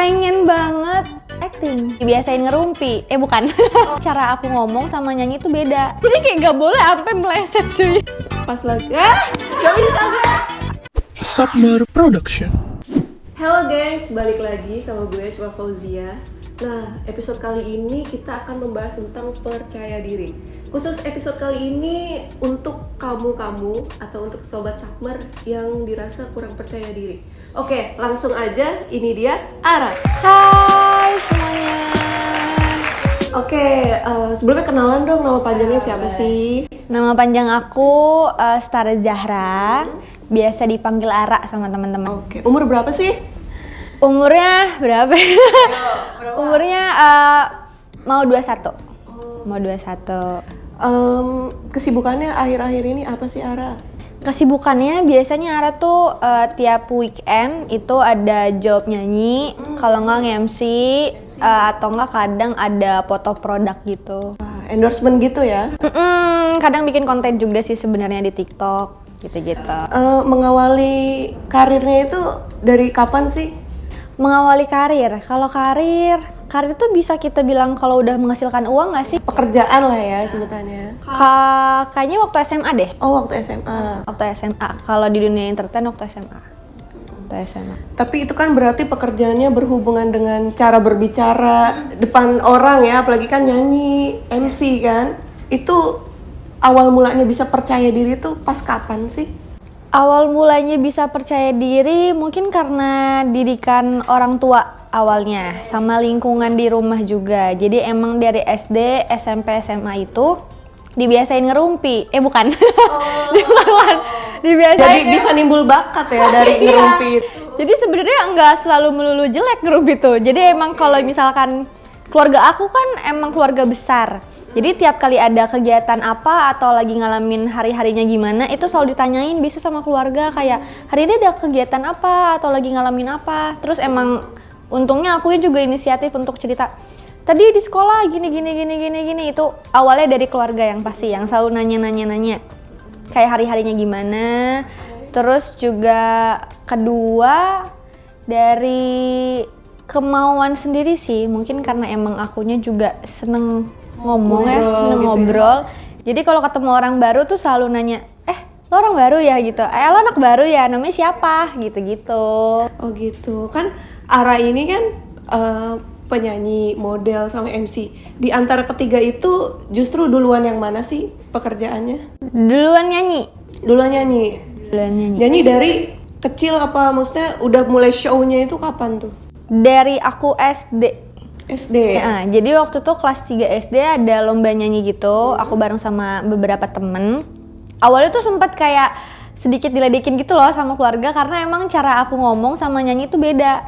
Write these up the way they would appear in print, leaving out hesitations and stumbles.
pengen banget acting, dibiasain ngerumpi, bukan. Cara aku ngomong sama nyanyi itu beda, jadi kayak gak boleh sampai meleset cuy. Pas lagi, gak bisa gak? Submer Production. Halo gengs, balik lagi sama gue Shwa Fauzia. Nah, episode kali ini kita akan membahas tentang percaya diri. Khusus episode kali ini untuk kamu-kamu atau untuk sobat Submer yang dirasa kurang percaya diri. Oke, langsung aja, ini dia Ara. Hai semuanya. Oke, sebelumnya kenalan dong, nama panjangnya siapa sih? Nama panjang aku Stara Zahra, biasa dipanggil Ara sama teman-teman. Oke, umur berapa sih? Umurnya berapa? Umurnya mau 21. Mau 21. Kesibukannya akhir-akhir ini apa sih Ara? Kesibukannya biasanya Ara tuh tiap weekend itu ada job nyanyi, kalau nggak nge-MC, atau nggak kadang ada foto produk gitu. Endorsement gitu ya? Kadang bikin konten juga sih sebenarnya di TikTok gitu-gitu. Mengawali karirnya itu dari kapan sih? Mengawali karir, kalau karir tuh bisa kita bilang kalau udah menghasilkan uang nggak sih? Pekerjaan lah ya sebutannya. Kayaknya waktu SMA deh. Oh, waktu SMA. Waktu SMA. Kalau di dunia entertain waktu SMA. Tapi itu kan berarti pekerjaannya berhubungan dengan cara berbicara depan orang ya, apalagi kan nyanyi, MC kan. Itu awal mulanya bisa percaya diri tuh pas kapan sih? Awal mulanya bisa percaya diri mungkin karena didikan orang tua awalnya, sama lingkungan di rumah juga. Jadi emang dari SD, SMP, SMA itu dibiasain ngerumpi. Bukan. Bukan. Dibiasain. Jadi bisa nimbul bakat ya dari ngerumpi itu. Jadi sebenarnya nggak selalu melulu jelek ngerumpi itu. Jadi emang kalau misalkan keluarga aku kan emang keluarga besar. Jadi tiap kali ada kegiatan apa atau lagi ngalamin hari-harinya gimana, itu selalu ditanyain bisa sama keluarga kayak hari ini ada kegiatan apa atau lagi ngalamin apa. Terus emang untungnya aku juga inisiatif untuk cerita. Tadi di sekolah gini itu awalnya dari keluarga yang pasti yang selalu nanya kayak hari-harinya gimana. Terus juga kedua dari kemauan sendiri sih, mungkin karena emang akunya juga seneng ngomong seneng gitu ngobrol. Ya. Jadi kalau ketemu orang baru tuh selalu nanya, lo orang baru ya gitu, lo anak baru ya, namanya siapa gitu-gitu. Oh gitu, kan Ara ini kan penyanyi, model, sama MC. Di antara ketiga itu justru duluan yang mana sih pekerjaannya? Duluan nyanyi. Nyanyi dari kecil apa maksudnya udah mulai show-nya itu kapan tuh? Dari aku SD. Ya, jadi waktu tuh kelas 3 SD ada lomba nyanyi gitu, aku bareng sama beberapa temen. Awalnya tuh sempat kayak sedikit diledekin gitu loh sama keluarga karena emang cara aku ngomong sama nyanyi itu beda.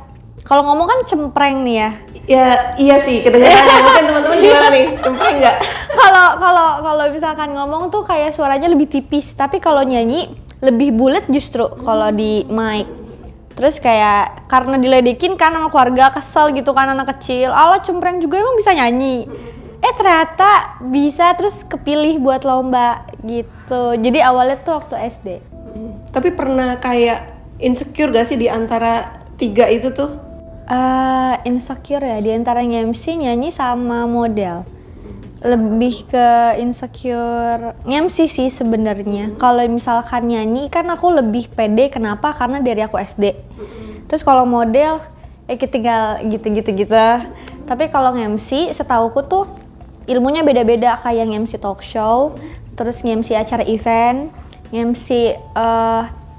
Kalau ngomong kan cempreng nih ya. Ya iya sih, kedengarannya. Mungkin teman-teman gimana nih, cempreng nggak? Kalau misalkan ngomong tuh kayak suaranya lebih tipis, tapi kalau nyanyi lebih bulat justru kalau di mic. Terus kayak karena diledekin kan sama keluarga, kesel gitu kan anak kecil. Allah cempreng juga emang bisa nyanyi. Ternyata bisa, terus kepilih buat lomba gitu. Jadi awalnya tuh waktu SD. Tapi pernah kayak insecure gak sih di antara tiga itu tuh? Insecure ya, di antara MC, nyanyi sama model. Lebih ke insecure nge-MC sih sebenarnya. Kalau misalkan nyanyi kan aku lebih pede, kenapa? Karena dari aku SD. Terus kalau model kita tinggal gitu. Tapi kalau nge-MC setauku tuh ilmunya beda-beda, kayak nge-MC talk show, terus nge-MC acara event, nge-MC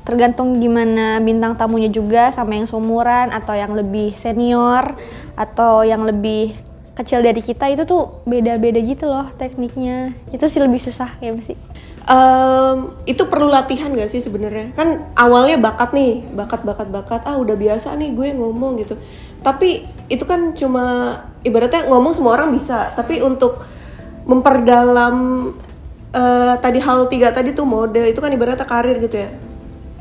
tergantung gimana bintang tamunya juga, sama yang seumuran atau yang lebih senior atau yang lebih kecil dari kita, itu tuh beda-beda gitu loh tekniknya. Itu sih lebih susah ya sih. Itu perlu latihan gak sih sebenarnya? Kan awalnya bakat nih, bakat. Udah biasa nih gue ngomong gitu. Tapi itu kan cuma ibaratnya ngomong semua orang bisa. Tapi untuk memperdalam tadi hal tiga tadi tuh model itu kan ibaratnya karir gitu ya.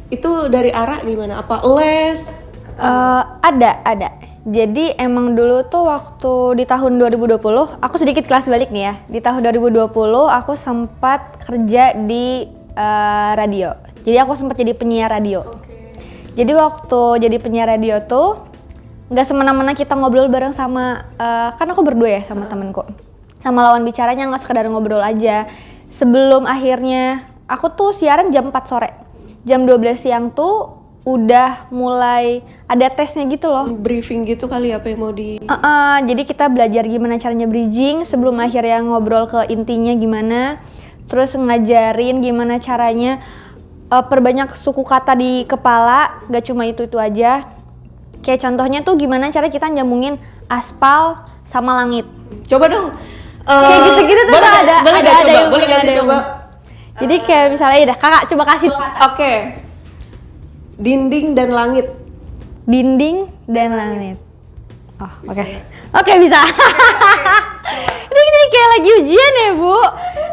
Itu dari Ara gimana? Apa les? Ada. Jadi emang dulu tuh waktu di tahun 2020, aku sedikit kelas balik nih ya. Di tahun 2020 aku sempat kerja di radio. Jadi aku sempat jadi penyiar radio. Jadi waktu jadi penyiar radio tuh nggak semena-mena kita ngobrol bareng sama kan aku berdua ya sama temenku, sama lawan bicaranya, nggak sekedar ngobrol aja. Sebelum akhirnya aku tuh siaran jam 4 sore, jam 12 siang tuh udah mulai ada tesnya gitu loh. Briefing gitu kali apa yang mau di... Jadi kita belajar gimana caranya bridging sebelum akhirnya ngobrol ke intinya gimana. Terus ngajarin gimana caranya perbanyak suku kata di kepala, gak cuma itu-itu aja. Kayak contohnya tuh gimana cara kita nyambungin aspal sama langit. Coba dong. Kayak gitu-gitu tuh boleh ada boleh ada coba, yang boleh ada nggak sih yang- coba? Jadi kayak misalnya udah kakak coba kasih Oke. Dinding dan langit. dinding dan langit. Oh, oke. Oke, bisa. Ini kayak lagi ujian ya, Bu.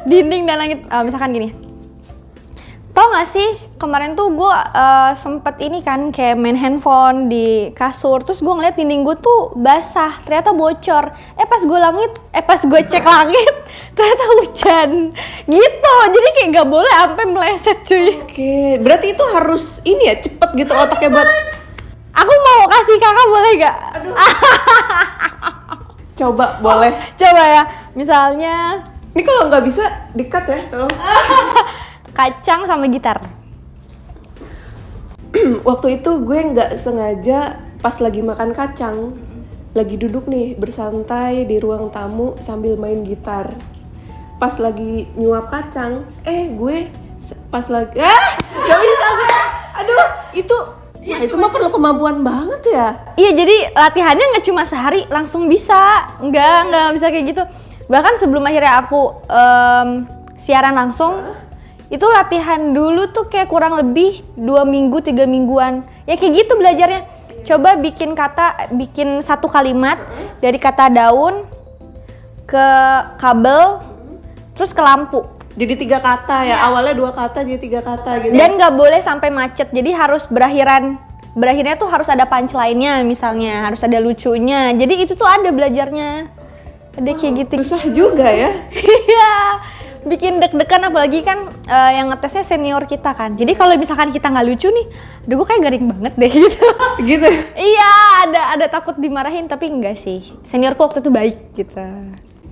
Dinding dan langit. Misalkan gini. Tau gak sih, kemarin tuh gue sempet ini kan kayak main handphone di kasur, terus gue ngeliat dinding gue tuh basah, ternyata bocor. Pas gue cek langit, ternyata hujan. Gitu, jadi kayak gak boleh sampai meleset cuy. Oke, berarti itu harus ini ya, cepet gitu otaknya buat... Aku mau kasih kakak boleh gak? Coba, boleh. Coba ya, misalnya Ini kalau nggak bisa, di-cut ya. tolong. kacang sama gitar. Waktu itu gue nggak sengaja pas lagi makan kacang, lagi duduk nih bersantai di ruang tamu sambil main gitar. Pas lagi nyuap kacang, gue pas lagi nggak bisa gue. Aduh, itu mah perlu kemampuan banget ya. Iya, jadi latihannya nggak cuma sehari langsung bisa, nggak bisa kayak gitu. Bahkan sebelum akhirnya aku siaran langsung, itu latihan dulu tuh kayak kurang lebih 2 minggu, 3 mingguan. Ya kayak gitu belajarnya. Coba bikin satu kalimat dari kata daun ke kabel, terus ke lampu. Jadi 3 kata ya, awalnya 2 kata jadi 3 kata gitu. Dan nggak boleh sampai macet, jadi harus berakhirnya tuh harus ada punchline-nya misalnya, harus ada lucunya. Jadi itu tuh ada belajarnya. Ada kayak gitu. Susah juga ya. Iya, bikin deg-degan apalagi kan yang ngetesnya senior kita kan. Jadi kalau misalkan kita nggak lucu nih, aduh gue kayak garing banget deh gitu. Gitu. Iya, ada takut dimarahin tapi enggak sih. Seniorku waktu itu baik gitu.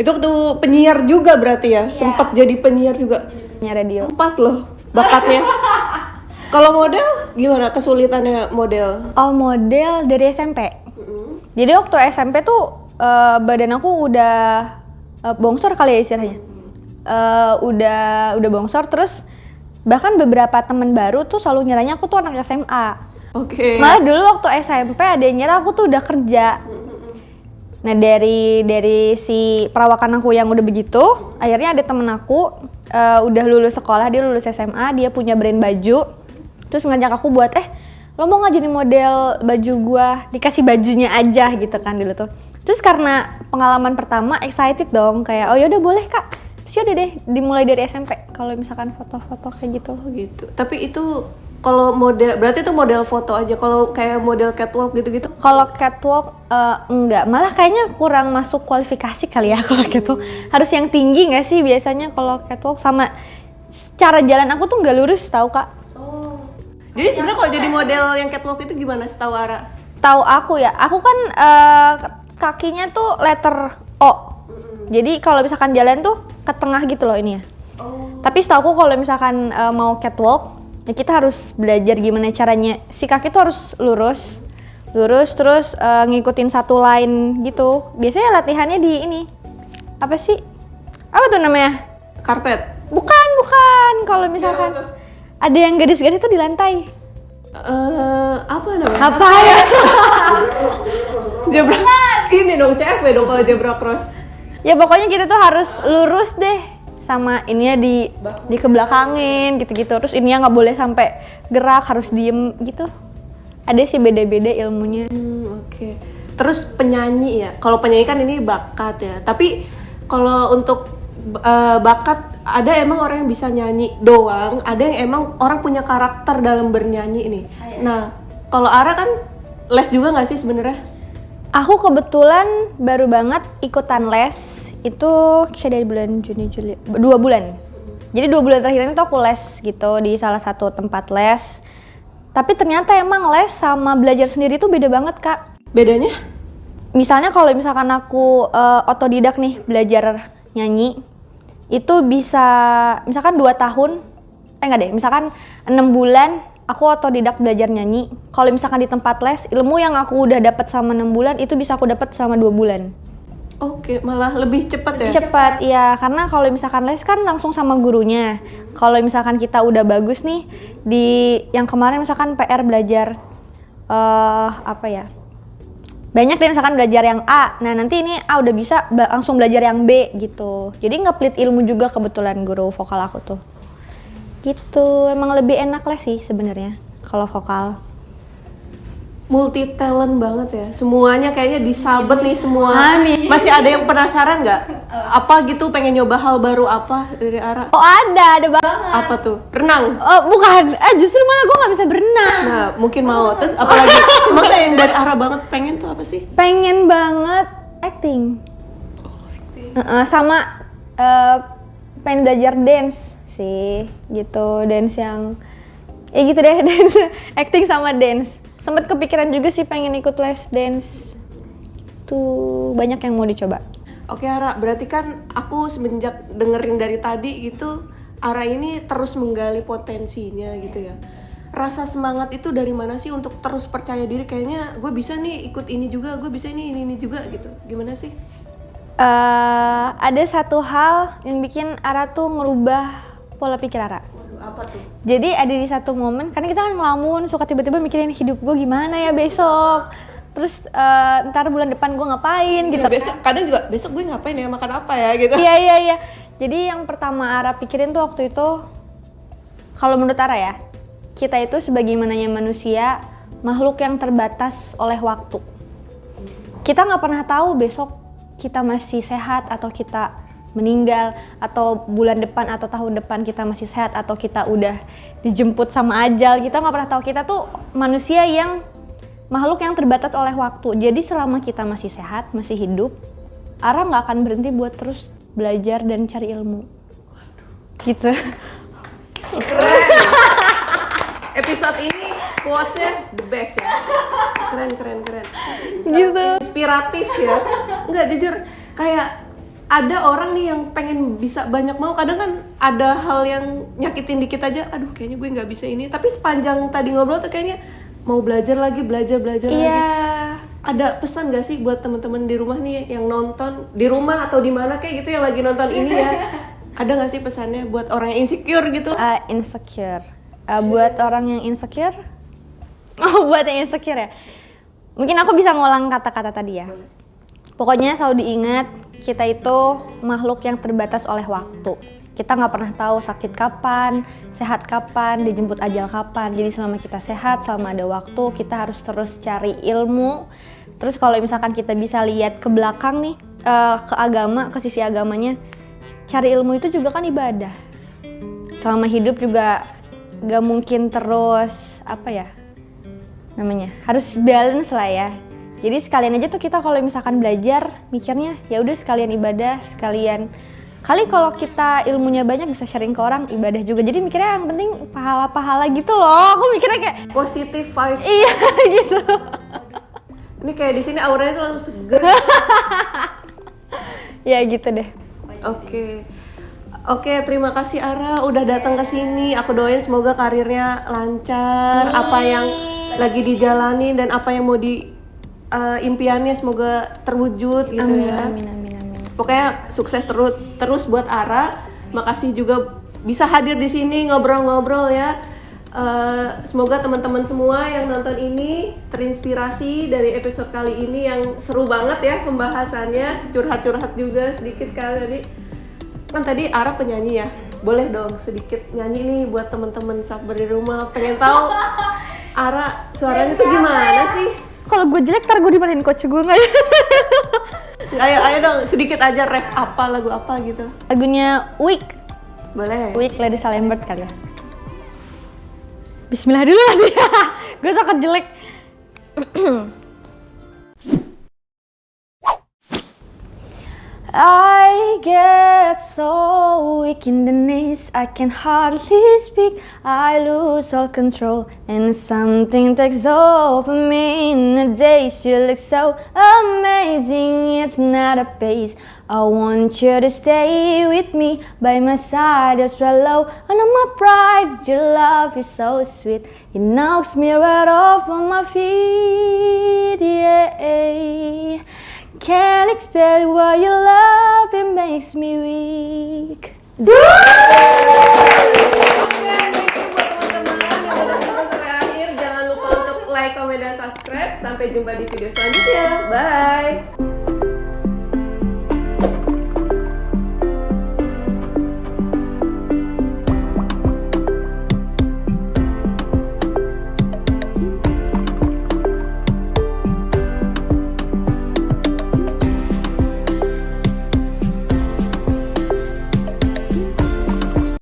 Itu tuh penyiar juga berarti ya? Sempat jadi penyiar juga. Nya radio. 4 loh bakatnya. Kalau model gimana kesulitannya model? Oh, model dari SMP. Jadi waktu SMP tuh badan aku udah bongsor kali ya istilahnya. Udah bongsor, terus bahkan beberapa temen baru tuh selalu nyiranya aku tuh anak SMA. Oke. Malah dulu waktu SMP ada yang ngira aku tuh udah kerja. Nah dari si perawakan aku yang udah begitu, akhirnya ada temen aku udah lulus sekolah, dia lulus SMA, dia punya brand baju, terus ngajak aku buat lo mau nggak jadi model baju gua, dikasih bajunya aja gitu kan dulu tuh. Terus karena pengalaman pertama excited dong, kayak oh yaudah boleh kak, terus yaudah deh dimulai dari SMP kalau misalkan foto-foto kayak gitu. Oh gitu. Tapi itu kalau model berarti itu model foto aja. Kalau kayak model catwalk gitu-gitu. Kalau catwalk enggak, malah kayaknya kurang masuk kualifikasi kali ya kalau catwalk. Harus yang tinggi nggak sih biasanya kalau catwalk, sama cara jalan aku tuh nggak lurus tahu kak. Jadi sebenarnya kalau jadi model yang catwalk itu gimana setahu Ara? Tahu aku ya, aku kan kakinya tuh letter O. Jadi kalau misalkan jalan tuh ke tengah gitu loh ini ya. Tapi setahu aku kalau misalkan mau catwalk, ya kita harus belajar gimana caranya si kaki tuh harus lurus terus ngikutin satu line gitu. Biasanya latihannya di ini apa sih, apa tuh namanya, Karpet. bukan kalau misalkan ada yang gadis-gadis tuh di lantai, Apa namanya? apa ya? Zebra. Ini dong CFW dong kalau zebra cross. Ya pokoknya kita tuh harus lurus deh, sama ininya di kebelakangin gitu-gitu. Terus ininya nggak boleh sampai gerak, harus diem gitu. Ada sih beda-beda ilmunya. Oke. Terus penyanyi ya. Kalau penyanyi kan ini bakat ya. Tapi kalau untuk bakat, ada emang orang yang bisa nyanyi doang, ada yang emang orang punya karakter dalam bernyanyi ini. Nah, kalau Ara kan les juga nggak sih sebenarnya? Aku kebetulan baru banget ikutan les itu kayak dari bulan Juni Juli 2 bulan. Jadi 2 bulan terakhir ini tuh aku les gitu di salah satu tempat les. Tapi ternyata emang les sama belajar sendiri tuh beda banget kak. Bedanya? Misalnya kalau misalkan aku otodidak nih belajar nyanyi, itu bisa misalkan 2 tahun, enggak deh, misalkan 6 bulan aku otodidak belajar nyanyi. Kalau misalkan di tempat les, ilmu yang aku udah dapat selama 6 bulan itu bisa aku dapat selama 2 bulan. Oke, malah lebih cepat ya? Cepat, ya, karena kalau misalkan les kan langsung sama gurunya. Kalau misalkan kita udah bagus nih, di yang kemarin misalkan PR belajar apa ya, banyak deh misalkan belajar yang A, nah nanti ini A udah bisa langsung belajar yang B gitu. Jadi nge-split ilmu juga kebetulan guru vokal aku tuh. Gitu, emang lebih enak les sih sebenarnya kalau vokal. Multi talent banget ya, semuanya kayaknya disabet nih semua. Amin. Masih ada yang penasaran nggak? Apa gitu, pengen nyoba hal baru apa dari Ara? Oh ada banget. Apa tuh? Renang? Oh bukan, justru malah gue nggak bisa berenang. Nah, mungkin mau. Terus apalagi? Masa yang dari Ara banget pengen tuh apa sih? Pengen banget acting. Sama pengen belajar dance sih, gitu, dance yang ya gitu deh, dance, acting sama dance. Sempet kepikiran juga sih pengen ikut les dance. Tuh banyak yang mau dicoba. Oke Ara, berarti kan aku semenjak dengerin dari tadi gitu, Ara ini terus menggali potensinya gitu ya. Rasa semangat itu dari mana sih untuk terus percaya diri, kayaknya gue bisa nih ikut ini juga, gue bisa ini juga gitu. Gimana sih? Ada satu hal yang bikin Ara tuh ngerubah pola pikir Ara. Apa tuh? Jadi ada di satu momen, karena kita kan ngelamun, suka tiba-tiba mikirin hidup gue gimana ya besok. Terus ntar bulan depan gue ngapain gitu. Besok, kadang juga besok gue ngapain ya, makan apa ya gitu. Iya. Jadi yang pertama Ara pikirin tuh waktu itu, kalau menurut Ara ya, kita itu sebagaimananya manusia, makhluk yang terbatas oleh waktu. Kita nggak pernah tahu besok kita masih sehat atau kita meninggal, atau bulan depan atau tahun depan kita masih sehat atau kita udah dijemput sama ajal. Kita nggak pernah tahu, kita tuh manusia yang makhluk yang terbatas oleh waktu. Jadi selama kita masih sehat, masih hidup, Ara nggak akan berhenti buat terus belajar dan cari ilmu. Gitu. Keren. Episode ini quotes-nya the best ya. Keren. Gitu. Inspiratif ya. Enggak, jujur kayak ada orang nih yang pengen bisa banyak mau, kadang kan ada hal yang nyakitin dikit aja, aduh kayaknya gue nggak bisa ini, tapi sepanjang tadi ngobrol tuh kayaknya mau belajar lagi. Iya. Ada pesan gak sih buat teman-teman di rumah nih yang nonton di rumah atau di mana kayak gitu yang lagi nonton ini ya? Ada gak sih pesannya buat orang yang insecure gitu? Insecure. Buat orang yang insecure? Oh, buat yang insecure ya? Mungkin aku bisa ngulang kata-kata tadi ya. Pokoknya selalu diingat, kita itu makhluk yang terbatas oleh waktu. Kita nggak pernah tahu sakit kapan, sehat kapan, dijemput ajal kapan. Jadi selama kita sehat, selama ada waktu, kita harus terus cari ilmu. Terus kalau misalkan kita bisa lihat ke belakang nih, ke agama, ke sisi agamanya, cari ilmu itu juga kan ibadah. Selama hidup juga nggak mungkin terus, apa ya namanya, harus balance lah ya. Jadi sekalian aja tuh kita kalau misalkan belajar mikirnya ya udah sekalian ibadah, sekalian kali kalau kita ilmunya banyak bisa sharing ke orang, ibadah juga. Jadi mikirnya yang penting pahala-pahala gitu loh. Aku mikirnya kayak Positive vibe. iya gitu. Ini kayak di sini auranya tuh langsung seger. Ya gitu deh. Oke, terima kasih Ara udah datang ke sini. Aku doain semoga karirnya lancar, apa yang lagi dijalani dan apa yang mau impiannya semoga terwujud gitu ya. Amin. Pokoknya sukses terus buat Ara. Makasih juga bisa hadir di sini ngobrol-ngobrol ya. Semoga teman-teman semua yang nonton ini terinspirasi dari episode kali ini yang seru banget ya pembahasannya. Curhat-curhat juga sedikit kali tadi. Kan tadi Ara penyanyi ya. Boleh dong sedikit nyanyi nih buat teman-teman sabar di rumah. Pengen tahu Ara suaranya tuh gimana sih? Kalau gue jelek ntar gue dimarahin coach gue nggak ya? Ayo dong sedikit aja ref apa, lagu apa gitu. Lagunya Week. Boleh. Week Lady Salembert kali ya. Bismillah dulu sih. Gue takut jelek. I get so weak in the knees, I can hardly speak. I lose all control, and something takes over me. In a day, she looks so amazing. It's not a pace. I want you to stay with me by my side. You swallow under my pride. Your love is so sweet. It knocks me right off on my feet. Yeah. Can't explain why your love it makes me weak. Oke, thank you buat teman-teman yang udah nonton sampai akhir. Jangan lupa untuk like, comment, dan subscribe. Sampai jumpa di video selanjutnya. Bye.